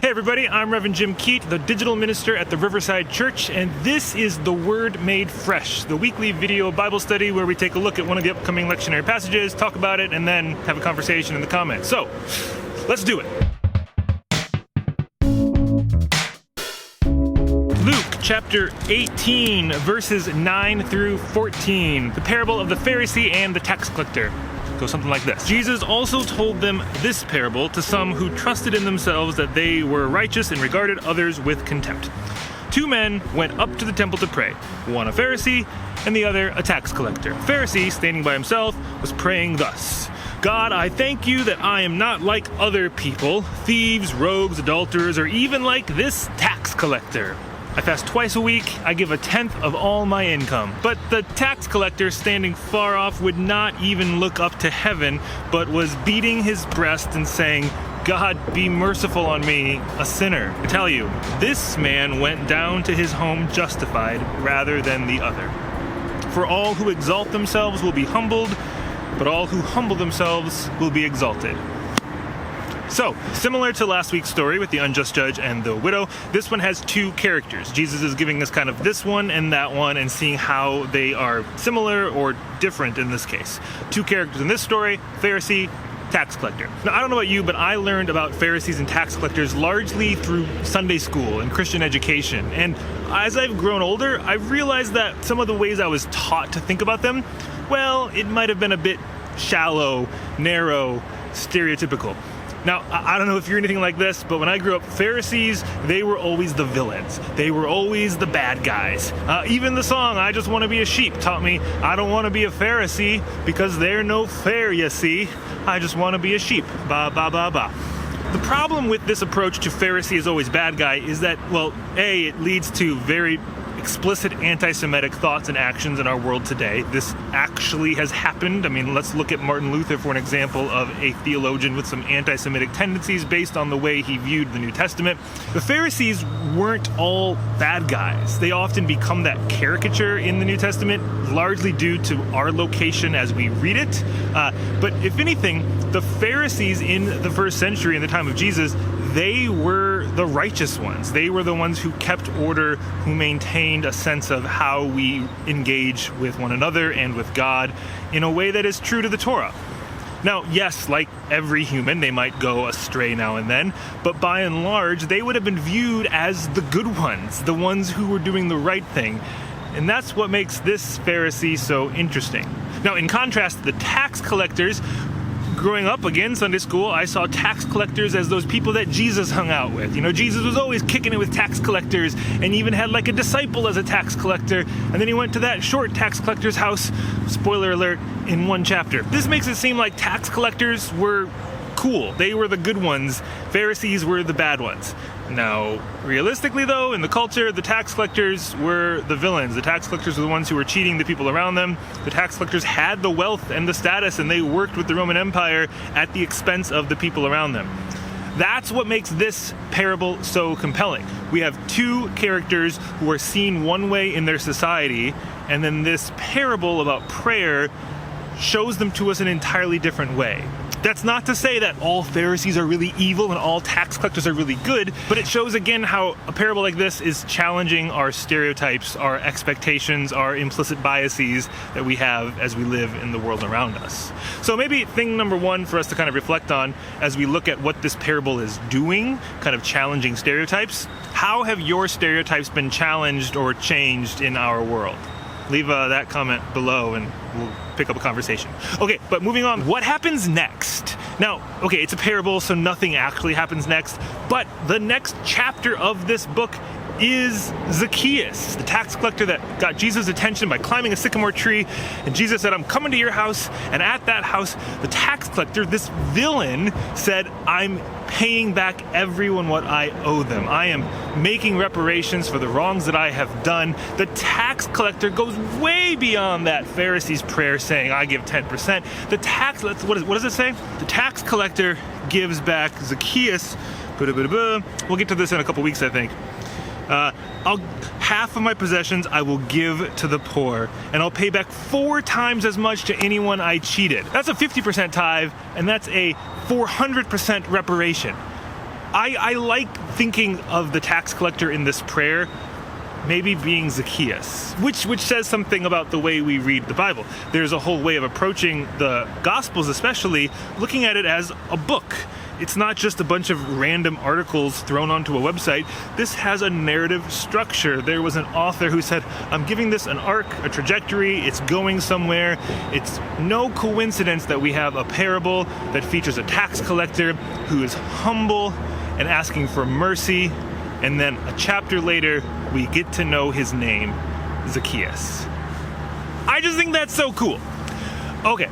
Hey everybody, I'm Reverend Jim Keat, the digital minister at the Riverside Church, and this is The Word Made Fresh, the weekly video Bible study where we take a look at one of the upcoming lectionary passages, talk about it, and then have a conversation in the comments. So, let's do it. Luke chapter 18, verses 9 through 14, the parable of the Pharisee and the tax collector. Goes something like this. Jesus also told them this parable to some who trusted in themselves that they were righteous and regarded others with contempt. Two men went up to the temple to pray, one a Pharisee and the other a tax collector. The Pharisee, standing by himself, was praying thus: God, I thank you that I am not like other people, thieves, rogues, adulterers, or even like this tax collector. I fast twice a week, I give 1/10 of all my income. But the tax collector, standing far off, would not even look up to heaven, but was beating his breast and saying, God, be merciful on me, a sinner. I tell you, this man went down to his home justified rather than the other. For all who exalt themselves will be humbled, but all who humble themselves will be exalted. So, similar to last week's story with the unjust judge and the widow, this one has two characters. Jesus is giving us kind of this one and that one and seeing how they are similar or different in this case. Two characters in this story: Pharisee, tax collector. Now, I don't know about you, but I learned about Pharisees and tax collectors largely through Sunday school and Christian education. And as I've grown older, I've realized that some of the ways I was taught to think about them, well, it might have been a bit shallow, narrow, stereotypical. Now, I don't know if you're anything like this, but when I grew up, Pharisees, they were always the villains. They were always the bad guys. Even the song, I Just Want to Be a Sheep, taught me, I don't want to be a Pharisee because they're no fair, you see. I just want to be a sheep. Ba, ba, ba, ba. The problem with this approach to Pharisee is always bad guy is that, well, A, it leads to very explicit anti-Semitic thoughts and actions in our world today. This actually has happened. I mean, let's look at Martin Luther for an example of a theologian with some anti-Semitic tendencies based on the way he viewed the New Testament. The Pharisees weren't all bad guys. They often become that caricature in the New Testament, largely due to our location as we read it. But if anything, the Pharisees in the first century, in the time of Jesus, they were the righteous ones. They were the ones who kept order, who maintained a sense of how we engage with one another and with God in a way that is true to the Torah. Now, yes, like every human, they might go astray now and then, but by and large, they would have been viewed as the good ones, the ones who were doing the right thing. And that's what makes this Pharisee so interesting. Now, in contrast, the tax collectors, growing up, again, Sunday school, I saw tax collectors as those people that Jesus hung out with. You know, Jesus was always kicking it with tax collectors and even had like a disciple as a tax collector. And then he went to that short tax collector's house, spoiler alert, in one chapter. This makes it seem like tax collectors were cool. They were the good ones. Pharisees were the bad ones. Now, realistically though, in the culture, the tax collectors were the villains. The tax collectors were the ones who were cheating the people around them. The tax collectors had the wealth and the status, and they worked with the Roman Empire at the expense of the people around them. That's what makes this parable so compelling. We have two characters who are seen one way in their society, and then this parable about prayer shows them to us an entirely different way. That's not to say that all Pharisees are really evil and all tax collectors are really good, but it shows again how a parable like this is challenging our stereotypes, our expectations, our implicit biases that we have as we live in the world around us. So maybe thing number one for us to kind of reflect on as we look at what this parable is doing, kind of challenging stereotypes, how have your stereotypes been challenged or changed in our world? Leave that comment below and we'll pick up a conversation. Okay, but moving on, what happens next? Now, okay, it's a parable, so nothing actually happens next, but the next chapter of this book is Zacchaeus, the tax collector that got Jesus' attention by climbing a sycamore tree. And Jesus said, I'm coming to your house. And at that house, the tax collector, this villain, said, I'm paying back everyone what I owe them. I am making reparations for the wrongs that I have done. The tax collector goes way beyond that Pharisee's prayer saying, I give 10%. What does it say? The tax collector gives back Zacchaeus. We'll get to this in a couple weeks, I think. Half of my possessions I will give to the poor, and I'll pay back 4 times as much to anyone I cheated. That's a 50% tithe, and that's a 400% reparation. I like thinking of the tax collector in this prayer maybe being Zacchaeus, which says something about the way we read the Bible. There's a whole way of approaching the Gospels, especially looking at it as a book. It's not just a bunch of random articles thrown onto a website. This has a narrative structure. There was an author who said, I'm giving this an arc, a trajectory, it's going somewhere. It's no coincidence that we have a parable that features a tax collector who is humble and asking for mercy, and then a chapter later, we get to know his name, Zacchaeus. I just think that's so cool. Okay.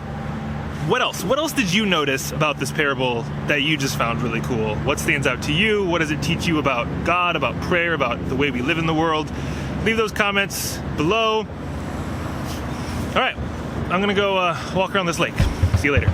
What else? What else did you notice about this parable that you just found really cool? What stands out to you? What does it teach you about God, about prayer, about the way we live in the world? Leave those comments below. All right, I'm gonna go walk around this lake. See you later.